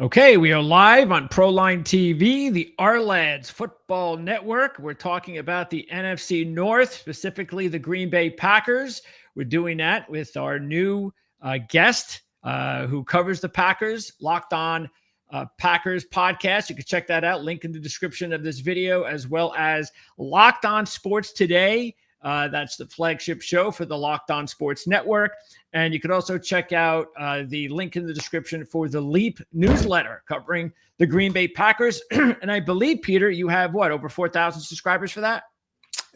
Okay, we are live on Proline TV, the Our Football Network. We're talking about the NFC North, specifically the Green Bay Packers. We're doing that with our new guest who covers the Packers, Locked On Packers podcast. You can check that out. Link in the description of this video, as well as Locked On Sports Today. That's the flagship show for the Locked On Sports Network. And you can also check out the link in the description for the Leap newsletter covering the Green Bay Packers. And I believe, Peter, you have over 4,000 subscribers for that?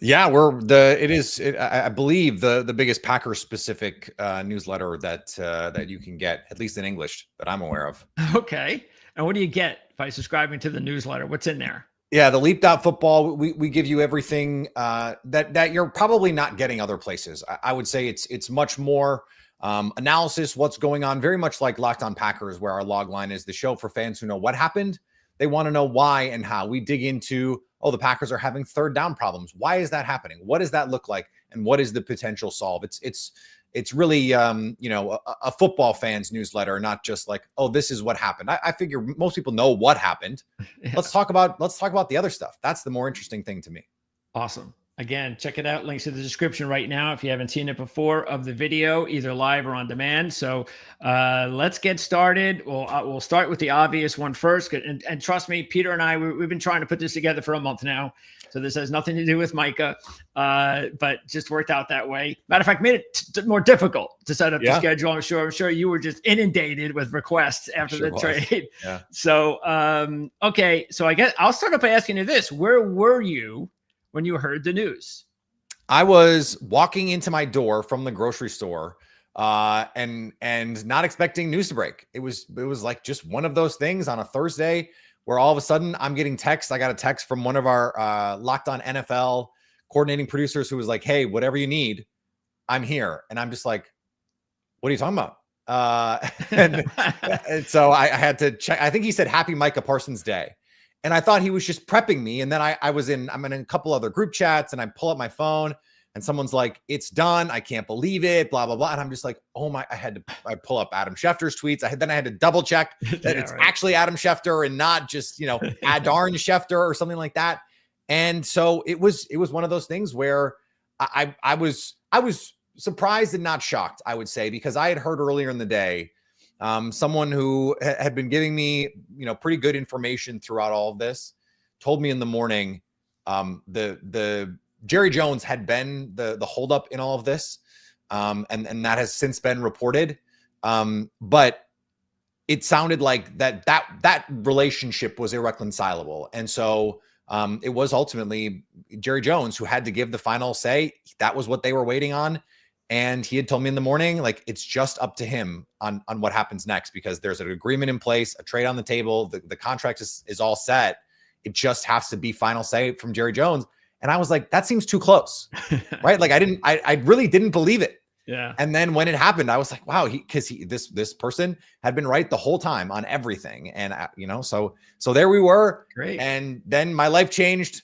Yeah, I believe the biggest Packers specific newsletter that you can get, at least in English, that I'm aware of. Okay. And what do you get by subscribing to the newsletter? What's in there? Yeah, the Leap.Football, we give you everything that you're probably not getting other places. I would say it's much more analysis, what's going on, very much like Locked On Packers, where our log line is the show for fans who know what happened. They want to know why and how. We dig into, the Packers are having third down problems. Why is that happening? What does that look like? And what is the potential solve? It's really, a football fans newsletter, not just like, this is what happened. I figure most people know what happened. Yeah. Let's talk about the other stuff. That's the more interesting thing to me. Awesome. Again, check it out. Links in the description right now if you haven't seen it before of the video, either live or on demand. So let's get started. We'll start with the obvious one first. And trust me, Peter and I, we've been trying to put this together for a month now. So this has nothing to do with Micah, but just worked out that way. Matter of fact, made it more difficult to set up the schedule. I'm sure you were just inundated with requests after the trade. Yeah. So, okay. So I guess I'll start up by asking you this. Where were you when you heard the news? I was walking into my door from the grocery store and not expecting news to break. It was like just one of those things on a Thursday where all of a sudden I'm getting text. I got a text from one of our Locked On NFL coordinating producers who was like, "Hey, whatever you need, I'm here." And I'm just like, "What are you talking about?" And so I had to check. I think he said Happy Micah Parsons Day. And I thought he was just prepping me. And then I'm in a couple other group chats and I pull up my phone and someone's like, "It's done. I can't believe it, blah, blah, blah." And I'm just like, oh my, I pull up Adam Schefter's tweets. Then I had to double check that it's actually Adam Schefter and not just, Adarn Schefter or something like that. And so it was one of those things where I was surprised and not shocked, I would say, because I had heard earlier in the day, someone who had been giving me, pretty good information throughout all of this told me in the morning, the Jerry Jones had been the holdup in all of this. And that has since been reported. But it sounded like that relationship was irreconcilable. And so, it was ultimately Jerry Jones who had to give the final say. That was what they were waiting on. And he had told me in the morning, like, it's just up to him on what happens next, because there's an agreement in place, a trade on the table. The contract is all set. It just has to be final say from Jerry Jones. And I was like, that seems too close, right? Like I really didn't believe it. Yeah. And then when it happened, I was like, wow, this person had been right the whole time on everything. And so there we were. Great. And then my life changed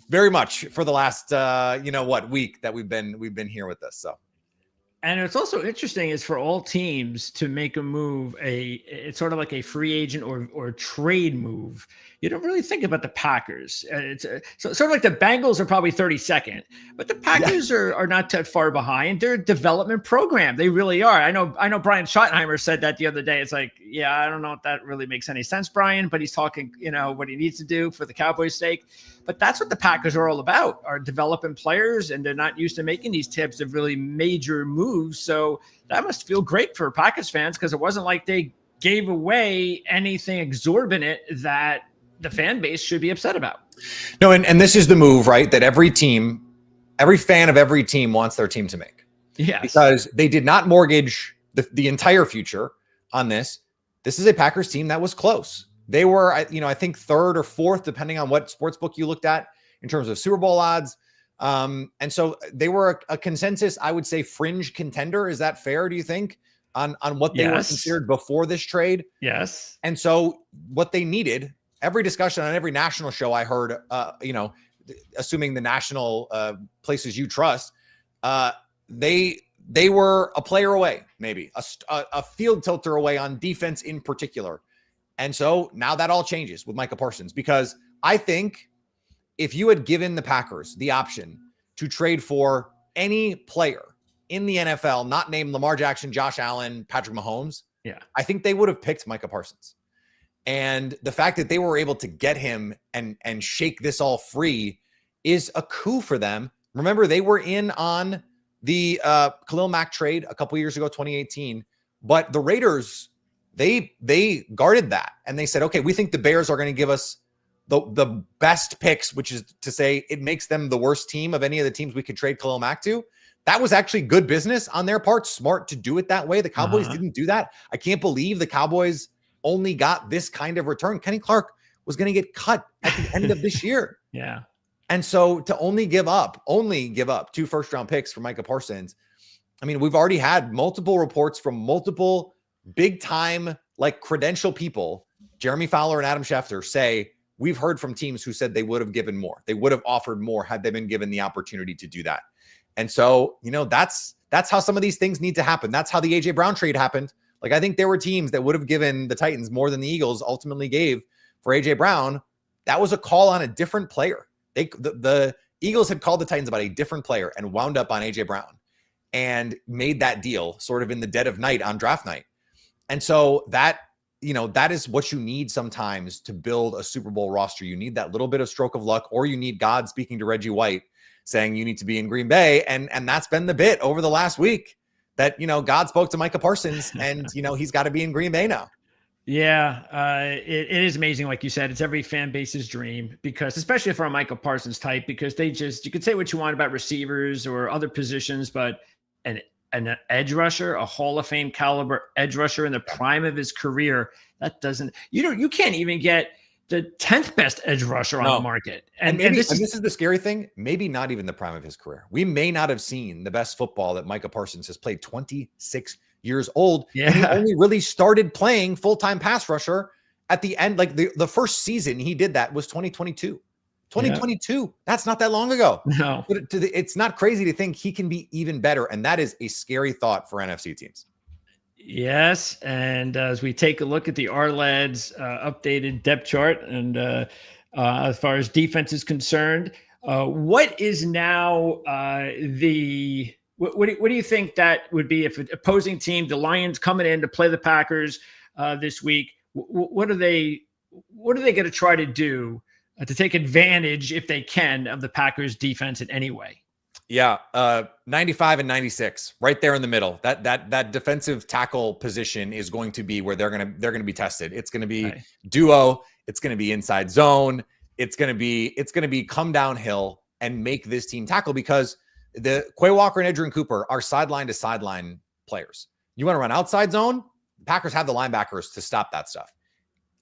very much for the last, week that we've been here with this. So. And it's also interesting is for all teams to make a move, it's sort of like a free agent or trade move. You don't really think about the Packers. It's sort of like the Bengals are probably 32nd, but the Packers are not that far behind. They're a development program. They really are. I know Brian Schottenheimer said that the other day. It's like, yeah, I don't know if that really makes any sense, Brian, but he's talking, what he needs to do for the Cowboys' sake. But that's what the Packers are all about, are developing players, and they're not used to making these types of really major moves. So that must feel great for Packers fans, because it wasn't like they gave away anything exorbitant that the fan base should be upset about. No, and this is the move, right? That every fan of every team wants their team to make. Yes. Because they did not mortgage the entire future on this. This is a Packers team that was close. They were, I think third or fourth, depending on what sportsbook you looked at in terms of Super Bowl odds. And so they were a consensus, I would say, fringe contender. Is that fair, do you think, on what they were considered before this trade? Yes. And so what they needed, every discussion on every national show I heard, assuming the national places you trust, they were a player away, maybe a field tilter away on defense in particular. And so now that all changes with Micah Parsons, because I think if you had given the Packers the option to trade for any player in the NFL, not named Lamar Jackson, Josh Allen, Patrick Mahomes, I think they would have picked Micah Parsons. And the fact that they were able to get him and shake this all free is a coup for them. Remember, they were in on the Khalil Mack trade a couple years ago, 2018, but the Raiders, they guarded that and they said, okay, we think the Bears are going to give us the best picks, which is to say it makes them the worst team of any of the teams we could trade Khalil Mack to. That was actually good business on their part, smart to do it that way. The Cowboys didn't do that. I can't believe the Cowboys only got this kind of return. Kenny Clark was going to get cut at the end of this year. Yeah. And so to only give up 2 first-round picks for Micah Parsons, I mean, we've already had multiple reports from multiple big-time, like, credential people, Jeremy Fowler and Adam Schefter, say, we've heard from teams who said they would have given more. They would have offered more had they been given the opportunity to do that. And so, you know, that's how some of these things need to happen. That's how the A.J. Brown trade happened. Like, I think there were teams that would have given the Titans more than the Eagles ultimately gave for A.J. Brown. That was a call on a different player. The Eagles had called the Titans about a different player and wound up on A.J. Brown and made that deal sort of in the dead of night on draft night. And so that, you know, that is what you need sometimes to build a Super Bowl roster. You need that little bit of stroke of luck, or you need God speaking to Reggie White saying you need to be in Green Bay. And that's been the bit over the last week that, you know, God spoke to Micah Parsons and, you know, he's got to be in Green Bay now. Yeah, it is amazing. Like you said, it's every fan base's dream, because especially for a Michael Parsons type, because you could say what you want about receivers or other positions, but an edge rusher, a Hall of Fame caliber edge rusher in the prime of his career, that doesn't, you can't even get the 10th best edge rusher on the market. And this is the scary thing. Maybe not even the prime of his career. We may not have seen the best football that Micah Parsons has played, 26 years old. Yeah. And he only really started playing full-time pass rusher at the end. Like the first season he did that was 2022. 2022. Yeah. That's not that long ago. No. But it's not crazy to think he can be even better. And that is a scary thought for NFC teams. Yes, and as we take a look at the Ourlads updated depth chart, and as far as defense is concerned, what is now what do you think that would be if an opposing team, the Lions coming in to play the Packers this week? What are they going to try to do to take advantage, if they can, of the Packers defense in any way? Yeah, 95 and 96, right there in the middle. That defensive tackle position is going to be where they're gonna be tested. It's gonna be duo. It's gonna be inside zone. It's gonna be come downhill and make this team tackle, because the Quay Walker and Adrian Cooper are sideline to sideline players. You want to run outside zone? Packers have the linebackers to stop that stuff.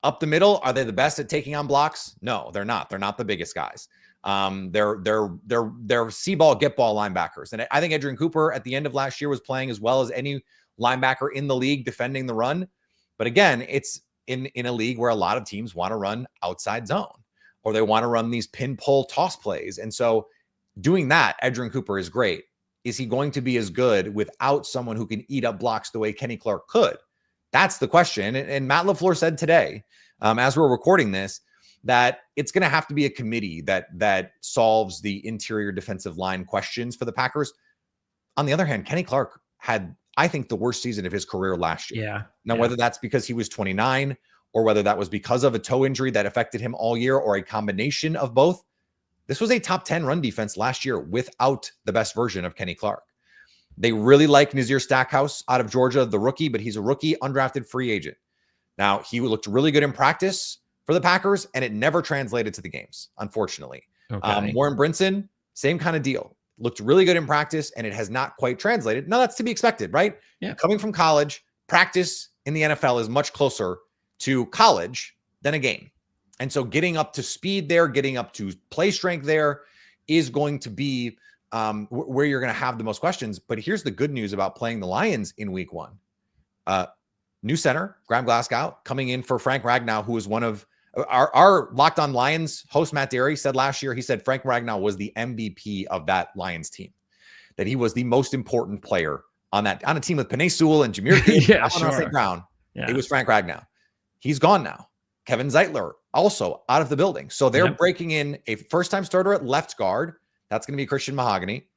Up the middle, are they the best at taking on blocks? No, they're not. They're not the biggest guys. They're see ball, get ball linebackers. And I think Adrian Cooper at the end of last year was playing as well as any linebacker in the league defending the run. But again, it's in a league where a lot of teams want to run outside zone, or they want to run these pin pull toss plays. And so doing that, Adrian Cooper is great. Is he going to be as good without someone who can eat up blocks the way Kenny Clark could? That's the question. And Matt LaFleur said today, as we're recording this, that it's going to have to be a committee that solves the interior defensive line questions for the Packers. On the other hand, Kenny Clark had, I think, the worst season of his career last year. Yeah. Now, whether that's because he was 29 or whether that was because of a toe injury that affected him all year, or a combination of both, this was a top 10 run defense last year without the best version of Kenny Clark. They really like Nazir Stackhouse out of Georgia, the rookie, but he's a rookie, undrafted free agent. Now, he looked really good in practice for the Packers, and it never translated to the games, unfortunately. Okay. Warren Brinson, same kind of deal. Looked really good in practice, and it has not quite translated. Now, that's to be expected, right? Yeah. Coming from college, practice in the NFL is much closer to college than a game. And so getting up to speed there, getting up to play strength there is going to be where you're going to have the most questions. But here's the good news about playing the Lions in week 1. New center, Graham Glasgow, coming in for Frank Ragnow, who was one of our Locked On Lions host, Matt Derry, said last year, he said Frank Ragnow was the MVP of that Lions team, that he was the most important player on a team with Penei Sewell and Jameer Gibbs, yeah, sure. Brown. Yeah. It was Frank Ragnow. He's gone now. Kevin Zeitler also out of the building. So they're Yep. breaking in a first-time starter at left guard. That's going to be Christian Mahogany.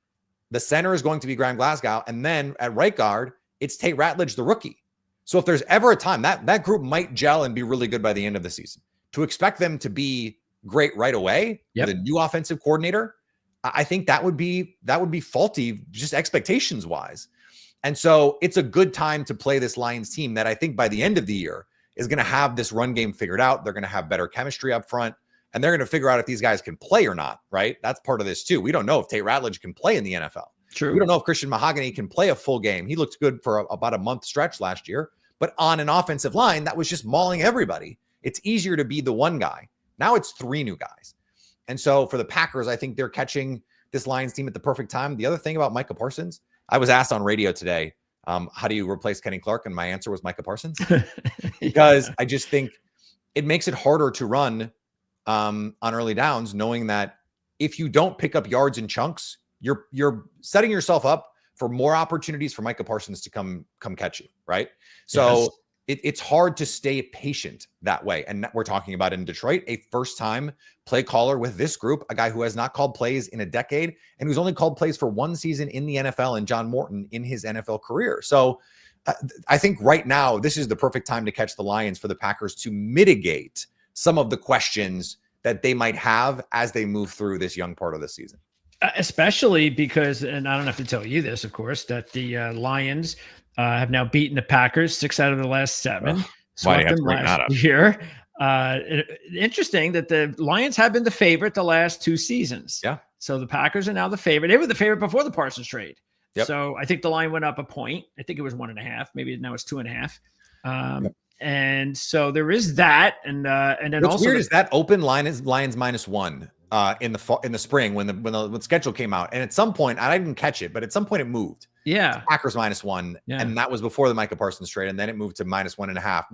The center is going to be Graham Glasgow. And then at right guard, it's Tate Ratledge, the rookie. So if there's ever a time that group might gel and be really good by the end of the season, to expect them to be great right away with a new offensive coordinator, I think that would be faulty just expectations wise. And so it's a good time to play this Lions team that I think by the end of the year is going to have this run game figured out. They're going to have better chemistry up front, and they're going to figure out if these guys can play or not, right? That's part of this too. We don't know if Tate Ratledge can play in the NFL. True. We don't know if Christian Mahogany can play a full game. He looked good for about a month stretch last year, but on an offensive line that was just mauling everybody. It's easier to be the one guy. Now it's 3 new guys. And so for the Packers, I think they're catching this Lions team at the perfect time. The other thing about Micah Parsons, I was asked on radio today, how do you replace Kenny Clark? And my answer was Micah Parsons, because I just think it makes it harder to run on early downs, knowing that if you don't pick up yards in chunks, you're setting yourself up for more opportunities for Micah Parsons to come catch you, right? So it's hard to stay patient that way. And we're talking about in Detroit, a first-time play caller with this group, a guy who has not called plays in a decade and who's only called plays for 1 season in the NFL, and John Morton in his NFL career. So I think right now, this is the perfect time to catch the Lions for the Packers to mitigate some of the questions that they might have as they move through this young part of the season. Especially because, and I don't have to tell you this, of course, that the Lions have now beaten the Packers 6 out of the last 7. Why do you have Swept them to bring that up? last year. Interesting that the Lions have been the favorite the last 2 seasons. Yeah. So the Packers are now the favorite. They were the favorite before the Parsons trade. Yep. So I think the line went up a point. I think it was 1.5. Maybe now it's 2.5. And so there is that. And then What's also weird is that open line is Lions -1 in the spring when the schedule came out. And at some point, I didn't catch it, but at some point it moved. Yeah. Packers -1. Yeah. And that was before the Micah Parsons trade. And then it moved to -1.5,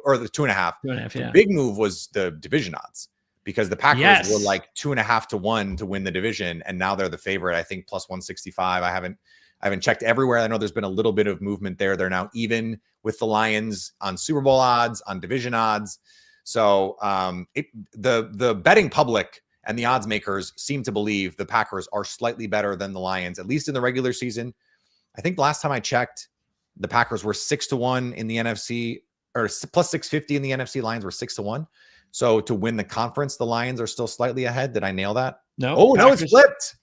or the 2.5. 2.5. Yeah. The big move was the division odds, because the Packers were like 2.5 to 1 to win the division. And now they're the favorite, I think, plus 165. I haven't checked everywhere. I know there's been a little bit of movement there. They're now even with the Lions on Super Bowl odds, on division odds. So the betting public and the odds makers seem to believe the Packers are slightly better than the Lions, at least in the regular season. I think last time I checked, the Packers were 6 to 1 in the NFC, or plus 650 in the NFC. Lions were 6 to 1. So to win the conference, the Lions are still slightly ahead. Did I nail that? No. Oh, no, it's flipped.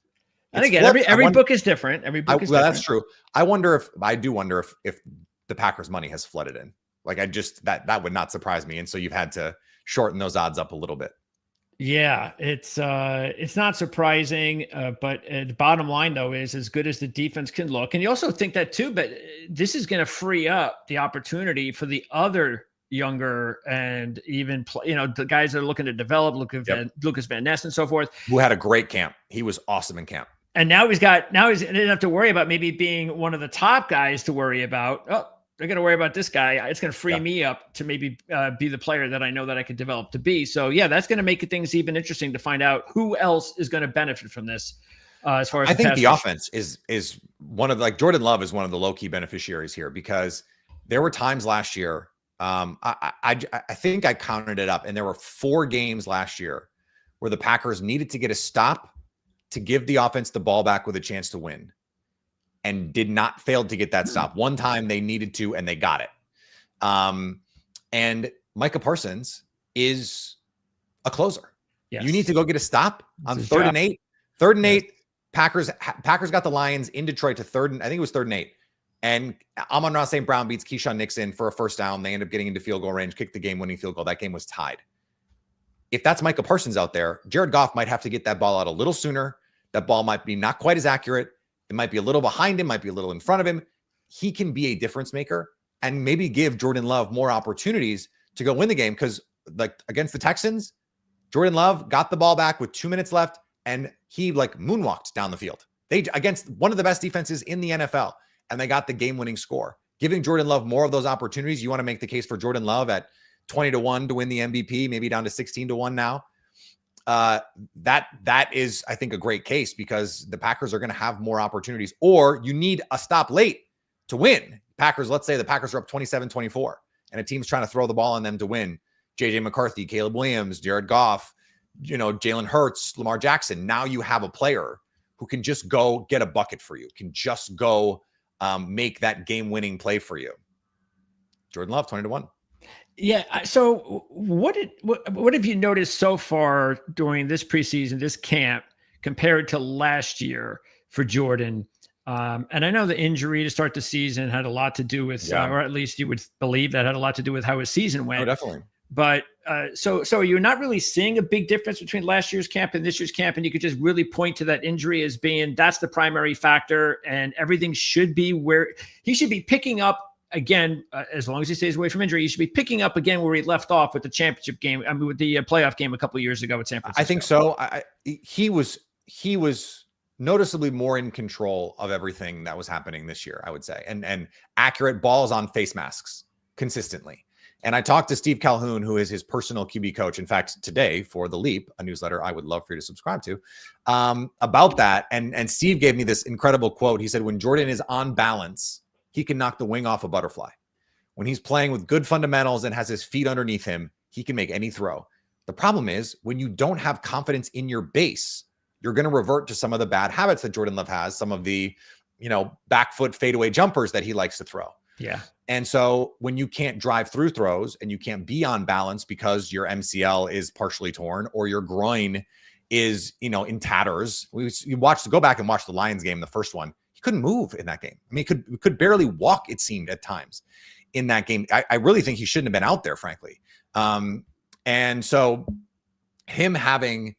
And again, every book is different. Every book is different. That's true. I do wonder if the Packers money has flooded in. Like, that would not surprise me. And so you've had to shorten those odds up a little bit. Yeah, it's not surprising, but the bottom line though is, as good as the defense can look, and you also think that too, but this is going to free up the opportunity for the other younger and even the guys that are looking to develop, Lucas Van Ness and so forth, who had a great camp. He was awesome in camp. And now he didn't have to worry about maybe being one of the top guys to worry about. Oh, they're going to worry about this guy. It's going to free me up to maybe be the player that I know that I could develop to be. So yeah, that's going to make things even interesting to find out who else is going to benefit from this. As far as I think the offense is one of the, like, Jordan Love is one of the low key beneficiaries here, because there were times last year. I think I counted it up, and there were 4 games last year where the Packers needed to get a stop to give the offense the ball back with a chance to win, and did not fail to get that stop. One time they needed to, and they got it. And Micah Parsons is a closer. Yes. You need to go get a stop on 3rd and 8. 3rd and 8. Packers got the Lions in Detroit to 3rd and, I think it was 3rd and 8. And Amon-Ra St. Brown beats Keyshawn Nixon for a first down. They end up getting into field goal range, kick the game-winning field goal. That game was tied. If that's Micah Parsons out there, Jared Goff might have to get that ball out a little sooner. That ball might be not quite as accurate. It might be a little behind him, might be a little in front of him. He can be a difference maker and maybe give Jordan Love more opportunities to go win the game, because, like, against the Texans, Jordan Love got the ball back with 2 minutes left, and he, like, moonwalked down the field. Against one of the best defenses in the NFL, and they got the game-winning score. Giving Jordan Love more of those opportunities. You want to make the case for Jordan Love at 20 to 1 to win the MVP, maybe down to 16 to 1 now. That is, I think, a great case, because the Packers are going to have more opportunities, or you need a stop late to win. Let's say the Packers are up 27-24 and a team's trying to throw the ball on them to win. JJ McCarthy, Caleb Williams, Jared Goff, Jalen Hurts, Lamar Jackson. Now you have a player who can just go get a bucket for you, can just go make that game-winning play for you. Jordan Love, 20-1. Yeah. So what have you noticed so far during this preseason, this camp, compared to last year for Jordan? And I know the injury to start the season had a lot to do with, or at least you would believe that had a lot to do with how his season went. Oh, definitely. But so you're not really seeing a big difference between last year's camp and this year's camp, and you could just really point to that injury as being that's the primary factor, and everything should be where he should be picking up again. As long as he stays away from injury, he should be picking up again where he left off with the championship game. I mean, with the playoff game a couple of years ago at San Francisco. I think so. He was noticeably more in control of everything that was happening this year, I would say, and accurate balls on face masks consistently. And I talked to Steve Calhoun, who is his personal QB coach. In fact, today for The Leap, a newsletter I would love for you to subscribe to, about that. And Steve gave me this incredible quote. He said, when Jordan is on balance, he can knock the wing off a butterfly. When he's playing with good fundamentals and has his feet underneath him, he can make any throw. The problem is when you don't have confidence in your base, you're going to revert to some of the bad habits that Jordan Love has, some of the, back foot fadeaway jumpers that he likes to throw. Yeah. And so when you can't drive through throws and you can't be on balance because your MCL is partially torn or your groin is, in tatters. Go back and watch the Lions game, the first one. He couldn't move in that game. I mean, he could barely walk, it seemed at times in that game. I really think he shouldn't have been out there, frankly. And so him having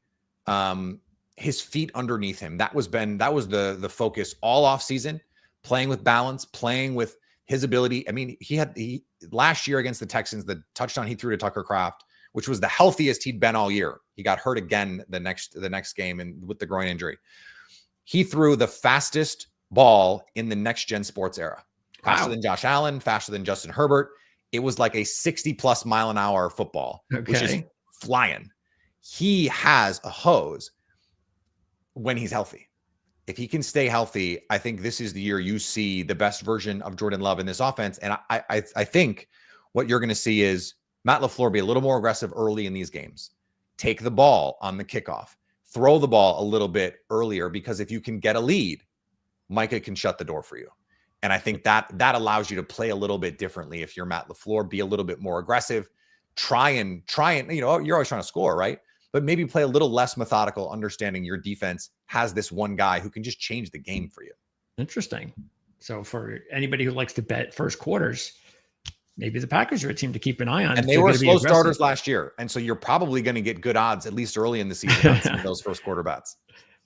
his feet underneath him, that was the focus all off season, playing with balance, playing with his ability. I mean, he last year against the Texans, the touchdown he threw to Tucker Kraft, which was the healthiest he'd been all year. He got hurt again the next game and with the groin injury. He threw the fastest ball in the next gen sports era. Faster than Josh Allen, faster than Justin Herbert. It was like a 60+ mile an hour football, which is flying. He has a hose when he's healthy. If he can stay healthy, I think this is the year you see the best version of Jordan Love in this offense. And I think what you're going to see is Matt LaFleur be a little more aggressive early in these games. Take the ball on the kickoff. Throw the ball a little bit earlier, because if you can get a lead, Micah can shut the door for you. And I think that allows you to play a little bit differently. If you're Matt LaFleur, be a little bit more aggressive. Try and, you're always trying to score, right? But maybe play a little less methodical, understanding your defense has this one guy who can just change the game for you. Interesting. So for anybody who likes to bet first quarters, maybe the Packers are a team to keep an eye on. And they were slow starters last year. And so you're probably going to get good odds, at least early in the season, on some of those first quarter bets.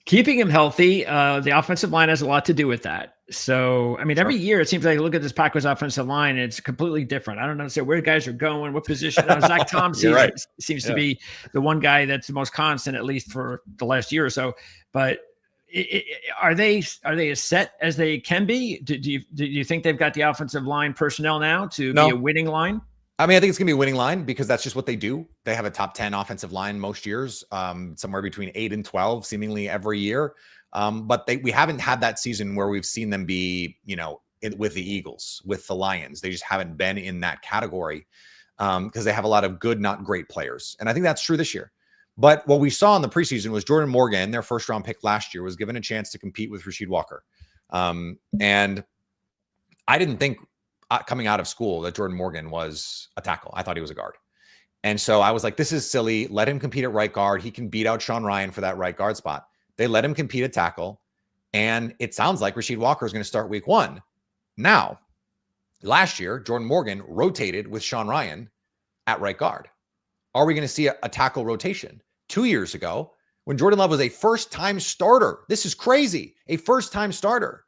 Keeping him healthy, the offensive line has a lot to do with that. So, I mean, every year it seems like you look at this Packers offensive line, it's completely different. I don't know where guys are going, what position. Zach Tom seems to be the one guy that's the most constant, at least for the last year or so. But are they as set as they can be? Do you think they've got the offensive line personnel now to be a winning line? I mean, I think it's going to be a winning line because that's just what they do. They have a top 10 offensive line most years, somewhere between 8 and 12, seemingly every year. But we haven't had that season where we've seen them be, with the Eagles, with the Lions. They just haven't been in that category because they have a lot of good, not great players. And I think that's true this year. But what we saw in the preseason was Jordan Morgan, their first round pick last year, was given a chance to compete with Rasheed Walker. And I didn't think coming out of school that Jordan Morgan was a tackle. I thought he was a guard. And so I was like, this is silly. Let him compete at right guard. He can beat out Sean Ryan for that right guard spot. They let him compete at tackle. And it sounds like Rasheed Walker is going to start week 1. Now, last year, Jordan Morgan rotated with Sean Ryan at right guard. Are we going to see a tackle rotation? 2 years ago, when Jordan Love was a first-time starter, this is crazy, a first-time starter,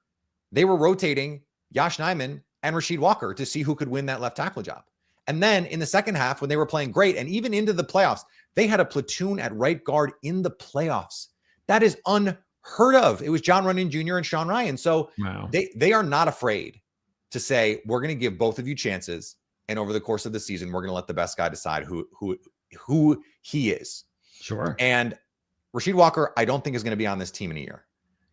they were rotating Yosh Nijman and Rasheed Walker to see who could win that left tackle job. And then in the second half, when they were playing great, and even into the playoffs, they had a platoon at right guard in the playoffs. That is unheard of. It was John Runyon Jr. and Sean Ryan. So they are not afraid to say, we're going to give both of you chances. And over the course of the season, we're going to let the best guy decide who he is. Sure. And Rasheed Walker, I don't think is going to be on this team in a year.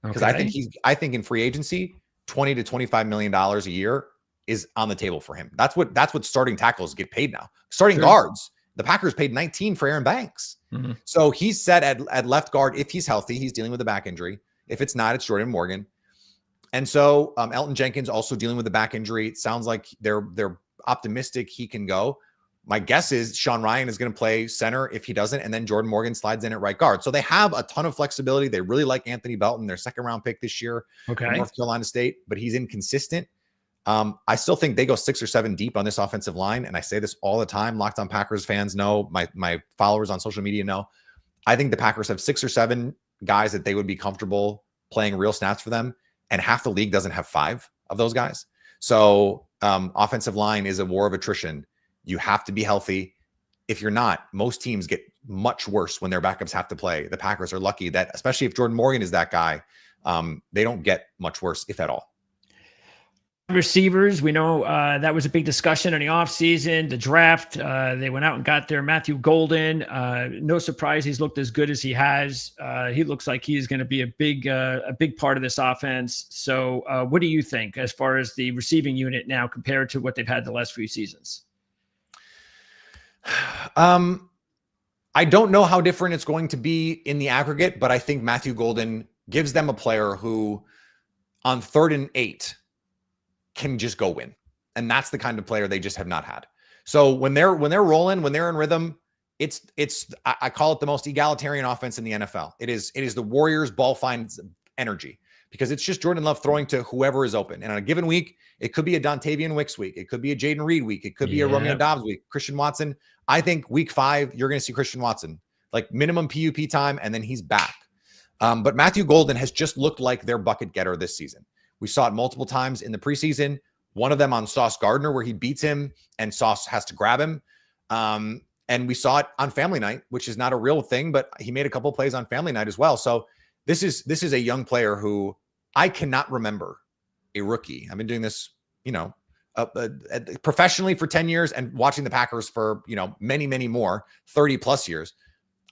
Because I think in free agency, $20 to $25 million a year is on the table for him. That's what starting tackles get paid now. Starting guards The Packers paid 19 for Aaron Banks. Mm-hmm. So he's set at left guard. If he's healthy, he's dealing with a back injury. If it's not, it's Jordan Morgan. And so Elton Jenkins also dealing with a back injury. It sounds like they're optimistic he can go. My guess is Sean Ryan is going to play center if he doesn't, and then Jordan Morgan slides in at right guard. So they have a ton of flexibility. They really like Anthony Belton, their second-round pick this year from North Carolina State, but he's inconsistent. I still think they go 6 or 7 deep on this offensive line, and I say this all the time. Locked On Packers fans know, my followers on social media know. I think the Packers have 6 or 7 guys that they would be comfortable playing real snaps for them, and half the league doesn't have 5 of those guys. So offensive line is a war of attrition. You have to be healthy. If you're not, most teams get much worse when their backups have to play. The Packers are lucky that, especially if Jordan Morgan is that guy, they don't get much worse, if at all. Receivers, we know that was a big discussion in the offseason, the draft. They went out and got their Matthew Golden. No surprise he's looked as good as he has. He looks like he's going to be a big part of this offense. So what do you think as far as the receiving unit now compared to what they've had the last few seasons? I don't know how different it's going to be in the aggregate, but I think Matthew Golden gives them a player who on 3rd and 8 can just go win. And that's the kind of player they just have not had. So when they're rolling, when they're in rhythm, I call it the most egalitarian offense in the NFL. It is the Warriors ball finds energy, because it's just Jordan Love throwing to whoever is open. And on a given week, it could be a Dontavian Wicks week. It could be a Jaden Reed week. It could be a Romeo Dobbs week. Christian Watson. I think week 5, you're going to see Christian Watson, like minimum PUP time, and then he's back. But Matthew Golden has just looked like their bucket getter this season. We saw it multiple times in the preseason. One of them on Sauce Gardner, where he beats him and Sauce has to grab him. And we saw it on Family Night, which is not a real thing, but he made a couple plays on Family Night as well. So this is a young player who I cannot remember a rookie. I've been doing this, professionally for 10 years and watching the Packers for, many, many more, 30 plus years.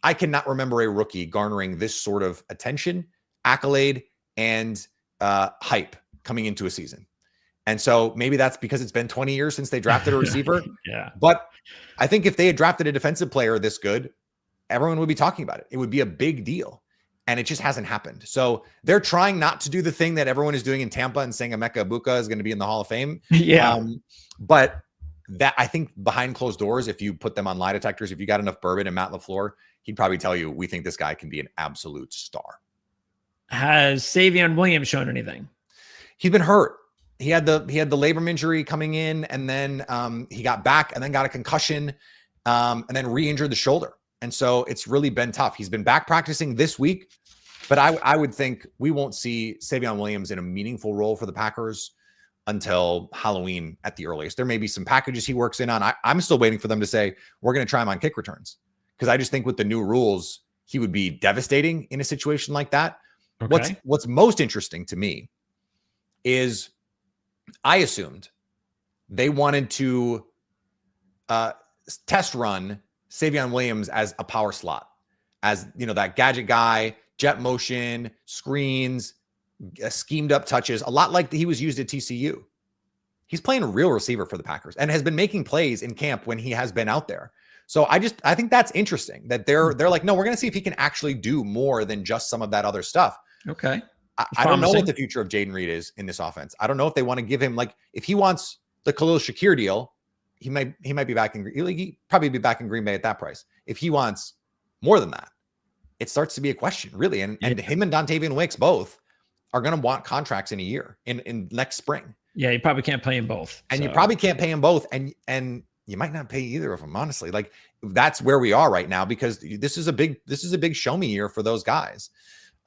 I cannot remember a rookie garnering this sort of attention, accolade, and hype coming into a season. And so maybe that's because it's been 20 years since they drafted a receiver. Yeah. But I think if they had drafted a defensive player this good, everyone would be talking about it. It would be a big deal. And it just hasn't happened. So they're trying not to do the thing that everyone is doing in Tampa and saying Emeka Egbuka is going to be in the Hall of Fame. Yeah. But that, I think behind closed doors, if you put them on lie detectors, if you got enough bourbon and Matt LaFleur, he'd probably tell you, we think this guy can be an absolute star. Has Savion Williams shown anything? He's been hurt. He had the labrum injury coming in, and then he got back and then got a concussion, and then re-injured the shoulder. And so it's really been tough. He's been back practicing this week, but I would think we won't see Savion Williams in a meaningful role for the Packers until Halloween at the earliest. There may be some packages he works in on. I'm still waiting for them to say, we're going to try him on kick returns, because I just think with the new rules, he would be devastating in a situation like that. Okay. What's most interesting to me is I assumed they wanted to test run Savion Williams as a power slot, as that gadget guy, jet motion, screens, schemed up touches, a lot like he was used at TCU. He's playing a real receiver for the Packers and has been making plays in camp when he has been out there. So I think that's interesting that they're like, no, we're going to see if he can actually do more than just some of that other stuff. Okay. I don't know what the future of Jaden Reed is in this offense. I don't know if they want to give him, like, if he wants the Khalil Shakir deal, he might be back he'd probably be back in Green Bay at that price. If he wants more than that, it starts to be a question, really. And him and Dontavian Wicks both are going to want contracts in a year, in next spring. Yeah, you probably can't pay them both. And you probably can't pay them both. And you might not pay either of them, honestly. Like, that's where we are right now, because this is a big show me year for those guys.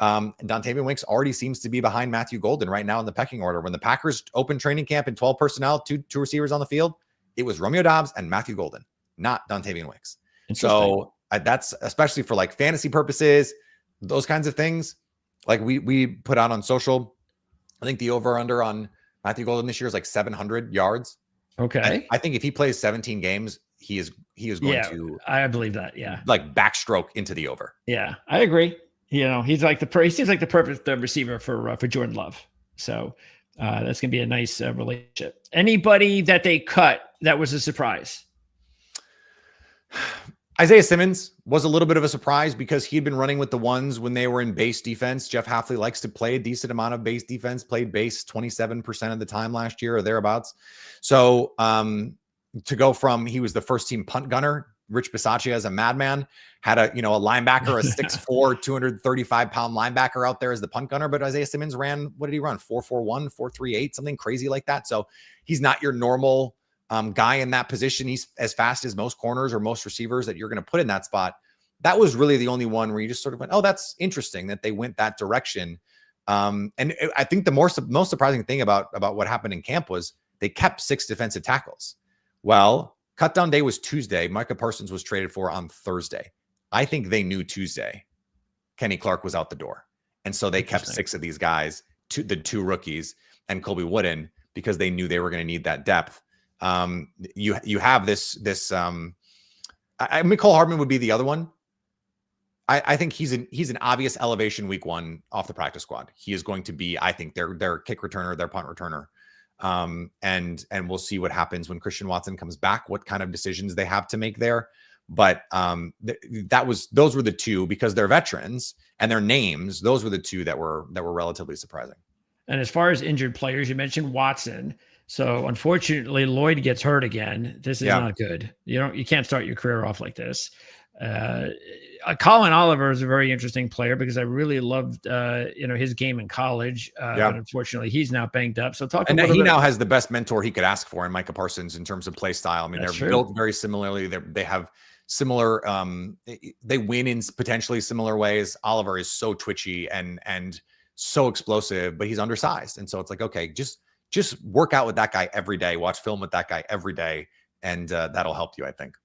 Dontavian Wicks already seems to be behind Matthew Golden right now in the pecking order. When the Packers opened training camp in 12 personnel, two receivers on the field, it was Romeo Dobbs and Matthew Golden, not Dontavian Wicks. So that's, especially for like fantasy purposes, those kinds of things. Like we put out on social, I think the over under on Matthew Golden this year is like 700 yards. Okay. And I think if he plays 17 games, he is going to. I believe that. Yeah. Like backstroke into the over. Yeah, I agree. He's like he seems like the perfect receiver for Jordan Love. So that's going to be a nice relationship. Anybody that they cut that was a surprise? Isaiah Simmons was a little bit of a surprise because he'd been running with the ones when they were in base defense. Jeff Hafley likes to play a decent amount of base defense, played base 27% of the time last year or thereabouts. So to go from, he was the first team punt gunner. Rich Bisaccia as a madman had a linebacker, a 6'4", 235-pound linebacker out there as the punt gunner. But Isaiah Simmons ran, what did he run? 4.41, 4.38, something crazy like that. So he's not your normal guy in that position. He's as fast as most corners or most receivers that you're going to put in that spot. That was really the only one where you just sort of went, oh, that's interesting that they went that direction. And I think the most surprising thing about what happened in camp was they kept 6 defensive tackles. Well, cutdown day was Tuesday. Micah Parsons was traded for on Thursday. I think they knew Tuesday Kenny Clark was out the door. And so they kept 6 of these guys, the 2 rookies and Colby Wooden, because they knew they were going to need that depth. You have this Mecole Hardman would be the other one. I think he's an obvious elevation week 1 off the practice squad. He is going to be, I think, their kick returner, their punt returner. And we'll see what happens when Christian Watson comes back, what kind of decisions they have to make there. But those were the 2, because they're veterans and their names. Those were the 2 that were relatively surprising. And as far as injured players, you mentioned Watson. So unfortunately, Lloyd gets hurt again. This is not good. You can't start your career off like this. Colin Oliver is a very interesting player because I really loved his game in college. But unfortunately, he's now banged up. So he now has the best mentor he could ask for in Micah Parsons in terms of play style. I mean, they're built very similarly. They have similar. They win in potentially similar ways. Oliver is so twitchy and so explosive, but he's undersized, and so it's like, okay, just work out with that guy every day. Watch film with that guy every day, and that'll help you, I think.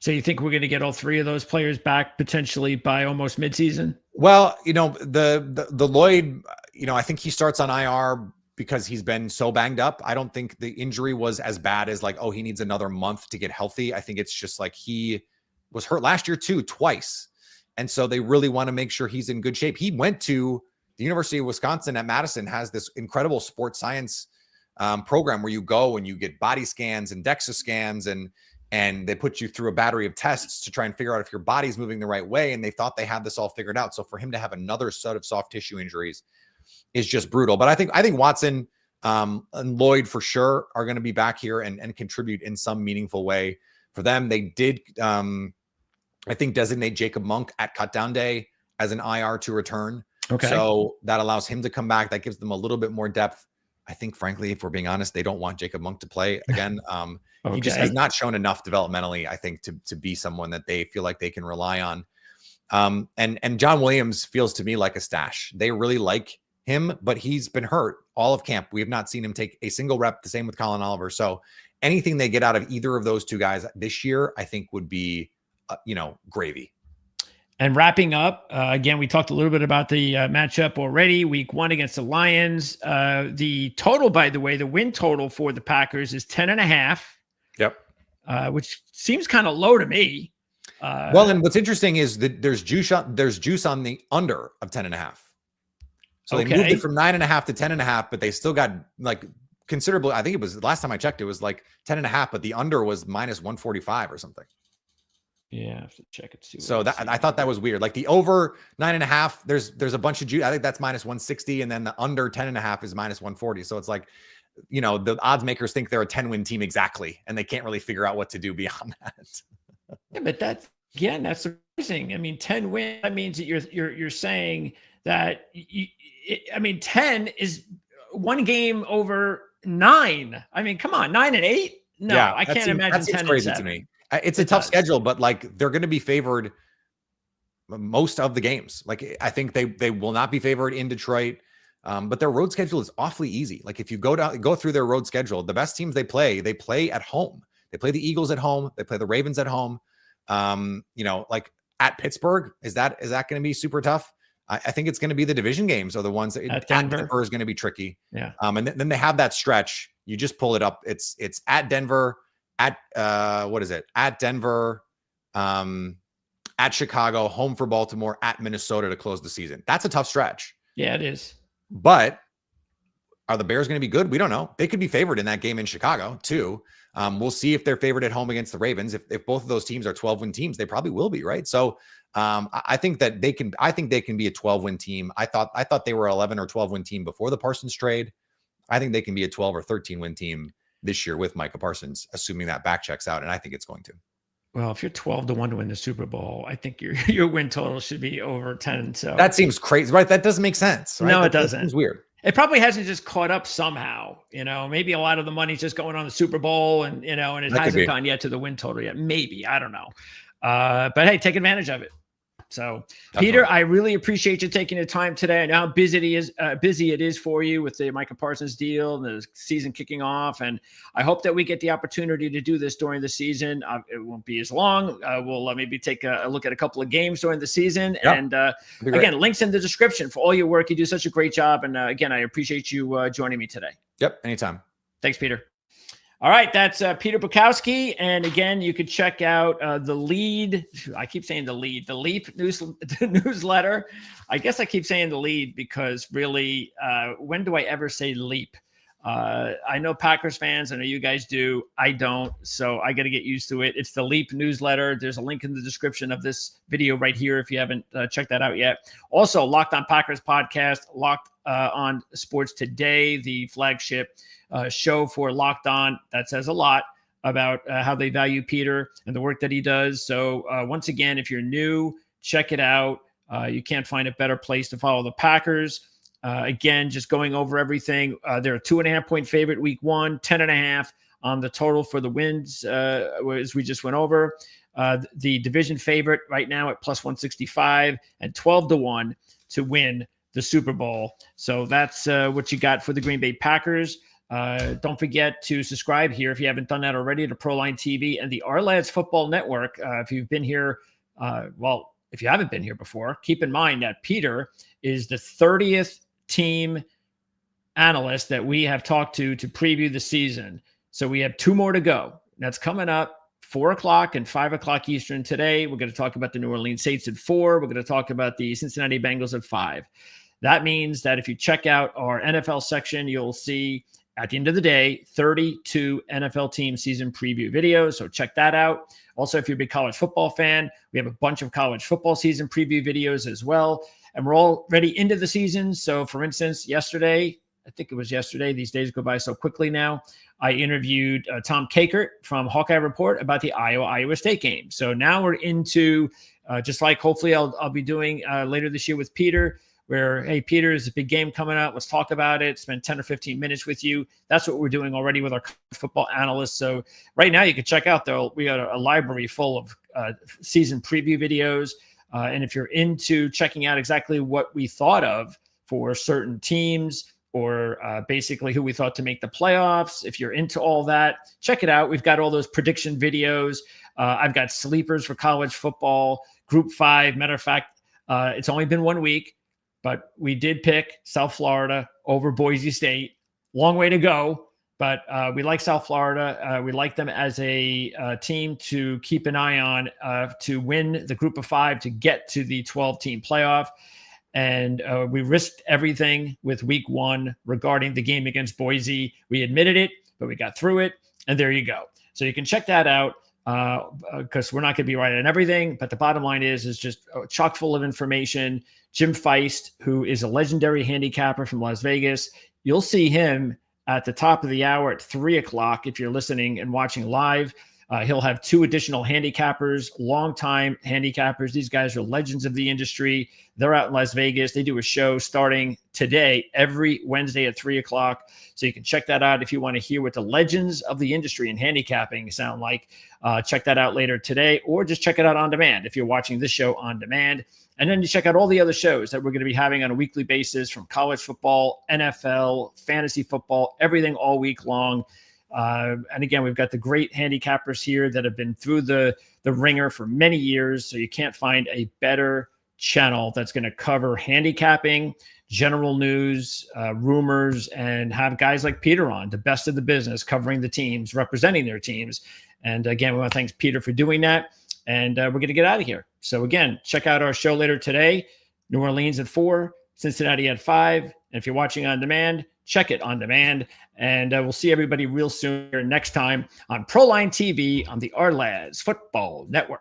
So you think we're going to get all 3 of those players back potentially by almost midseason? Well, the Lloyd, I think he starts on IR because he's been so banged up. I don't think the injury was as bad as like, oh, he needs another month to get healthy. I think it's just like he was hurt last year too, twice. And so they really want to make sure he's in good shape. He went to the University of Wisconsin at Madison, has this incredible sports science program where you go and you get body scans and DEXA scans and they put you through a battery of tests to try and figure out if your body's moving the right way. And they thought they had this all figured out. So for him to have another set of soft tissue injuries is just brutal. But I think Watson and Lloyd for sure are going to be back here and contribute in some meaningful way for them. They did, I think, designate Jacob Monk at cutdown day as an IR to return. Okay. So that allows him to come back. That gives them a little bit more depth. I think, frankly, if we're being honest, they don't want Jacob Monk to play again. He just has not shown enough developmentally, I think, to be someone that they feel like they can rely on. And John Williams feels to me like a stash. They really like him, but he's been hurt all of camp. We have not seen him take a single rep. The same with Colin Oliver. So anything they get out of either of those 2 guys this year, I think would be, gravy. And wrapping up, again, we talked a little bit about the matchup already. Week 1 against the Lions. The total, by the way, the win total for the Packers is 10.5. Yep. Which seems kind of low to me. Well, and what's interesting is that there's juice on the under of 10.5. So they moved it from 9.5 to 10.5, but they still got like considerably. I think it was last time I checked, it was like 10.5, but the under was minus 145 or something. Yeah, I have to check it. So that I thought that was weird. Like the over 9.5, there's a bunch of juice. I think that's minus 160, and then the under 10.5 is minus 140. So it's like, the odds makers think they're a 10-win team exactly, and they can't really figure out what to do beyond that. Yeah, but that's surprising. I mean, 10 wins. That means that you're saying that 10 is 1 game over 9. I mean, come on, 9 and 8. No, yeah, I can't imagine 10 crazy and 7. To me. It's a tough schedule, but like they're going to be favored most of the games. Like I think they will not be favored in Detroit, but their road schedule is awfully easy. Like if you go through their road schedule, the best teams they play at home. They play the Eagles at home. They play the Ravens at home. Like at Pittsburgh, is that going to be super tough? I think it's going to be the division games are the ones that at Denver is going to be tricky. Yeah. And then they have that stretch. You just pull it up. It's at Denver. At At Denver, at Chicago, home for Baltimore, at Minnesota to close the season. That's a tough stretch. Yeah, it is. But are the Bears going to be good? We don't know. They could be favored in that game in Chicago too. We'll see if they're favored at home against the Ravens. If both of those teams are 12-win teams, they probably will be, right? So I think that they can. I think they can be a 12-win team. I thought they were 11 or 12-win team before the Parsons trade. I think they can be a 12 or 13-win team this year with Micah Parsons, assuming that back checks out, and I think it's going to. Well, if you're 12-1 to win the Super Bowl, I think your win total should be over 10. So that seems crazy, right? That doesn't make sense, right? No, it doesn't. That seems weird. It probably hasn't just caught up somehow, maybe a lot of the money's just going on the Super Bowl and it hasn't gone yet to the win total yet. Maybe, I don't know. But hey, take advantage of it. So Peter, I really appreciate you taking the time today. I know how busy it is for you with the Micah Parsons deal and the season kicking off. And I hope that we get the opportunity to do this during the season. It won't be as long. We'll maybe take a look at a couple of games during the season. Yep. And again, links in the description for all your work. You do such a great job. And again, I appreciate you joining me today. Yep. Anytime. Thanks, Peter. All right, that's Peter Bukowski. And again, you could check out the lead. I keep saying the Leap newsletter. I guess I keep saying the lead because really, when do I ever say Leap? I know Packers fans. I know you guys do. I don't. So I got to get used to it. It's the Leap newsletter. There's a link in the description of this video right here if you haven't checked that out yet. Also, Locked On Packers podcast, Locked On Sports Today, the flagship show for Locked On. That says a lot about how they value Peter and the work that he does. So once again, if you're new, check it out. You can't find a better place to follow the Packers. Again, just going over everything. They're a 2.5-point favorite week 1, 10.5 on the total for the wins, as we just went over. The division favorite right now at plus 165 and 12-1 to win the Super Bowl. So that's what you got for the Green Bay Packers. Don't forget to subscribe here if you haven't done that already to Proline TV and the Our Lads Football Network. If you've been here, if you haven't been here before, keep in mind that Peter is the 30th team analyst that we have talked to preview the season. So we have 2 more to go. That's coming up 4 o'clock and 5 o'clock Eastern today. We're going to talk about the New Orleans Saints at 4. We're going to talk about the Cincinnati Bengals at 5. That means that if you check out our NFL section, you'll see at the end of the day, 32 NFL team season preview videos. So check that out. Also, if you're a big college football fan, we have a bunch of college football season preview videos as well. And we're already into the season. So for instance, yesterday, I think it was yesterday, these days go by so quickly now, I interviewed Tom Kakert from Hawkeye Report about the Iowa State game. So now we're into, just like hopefully I'll be doing later this year with Peter, where, hey, Peter, there's a big game coming up. Let's talk about it. Spend 10 or 15 minutes with you. That's what we're doing already with our football analysts. So right now you can check out, though, we got a library full of season preview videos. And if you're into checking out exactly what we thought of for certain teams or basically who we thought to make the playoffs, if you're into all that, check it out. We've got all those prediction videos. I've got sleepers for college football, Group 5. Matter of fact, it's only been 1 week. But we did pick South Florida over Boise State. Long way to go, but we like South Florida. We like them as a team to keep an eye on to win the Group of 5 to get to the 12-team playoff. And we risked everything with week 1 regarding the game against Boise. We admitted it, but we got through it. And there you go. So you can check that out. Because we're not going to be right on everything, but the bottom line is just chock full of information. Jim Feist, who is a legendary handicapper from Las Vegas, you'll see him at the top of the hour at 3 o'clock if you're listening and watching live. He'll have 2 additional handicappers, longtime handicappers. These guys are legends of the industry. They're out in Las Vegas. They do a show starting today, every Wednesday at 3 o'clock. So you can check that out if you want to hear what the legends of the industry in handicapping sound like. Check that out later today, or just check it out on demand if you're watching this show on demand. And then you check out all the other shows that we're going to be having on a weekly basis, from college football, NFL, fantasy football, everything all week long. And again, we've got the great handicappers here that have been through the ringer for many years. So you can't find a better channel that's going to cover handicapping, general news, rumors, and have guys like Peter on, the best of the business, covering the teams, representing their teams. And again, we want to thank Peter for doing that. And we're going to get out of here. So again, check out our show later today. New Orleans at 4, Cincinnati had 5. And if you're watching on demand, check it on demand. And we'll see everybody real soon here next time on Proline TV on the Ourlads Football Network.